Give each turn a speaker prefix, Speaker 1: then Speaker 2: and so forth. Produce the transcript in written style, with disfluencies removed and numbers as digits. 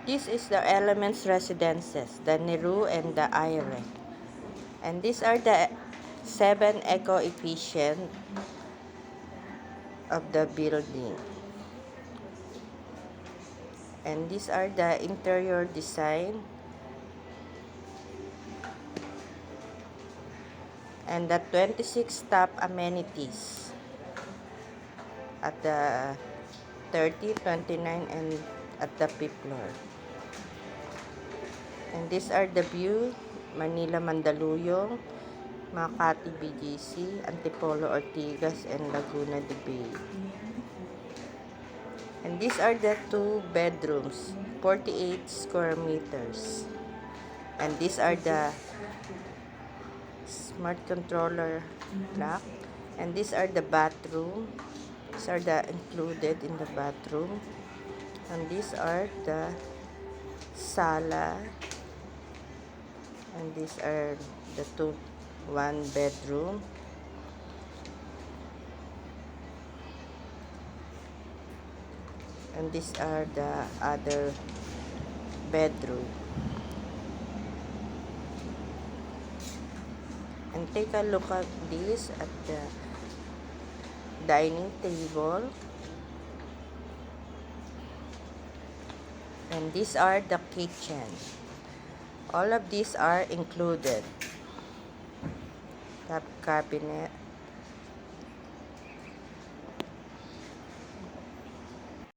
Speaker 1: This is the Elements residences, the Nehru and the Aire. And these are the 7 eco-efficient of the building. And these are the interior design and the 26 top amenities at the 30, 29, and at the 5th floor. And these are the view: Manila Mandaluyong, Makati BGC, Antipolo Ortigas, and Laguna de Bay. And these are the 2 bedrooms, 48 square meters. And these are the smart controller lock. And these are the bathroom. These are the included in the bathroom. And these are the sala. And these are the 1 bedroom. And these are the other bedroom. And take a look at this, at the dining table. And these are the kitchen. All of these are included. Top cabinet,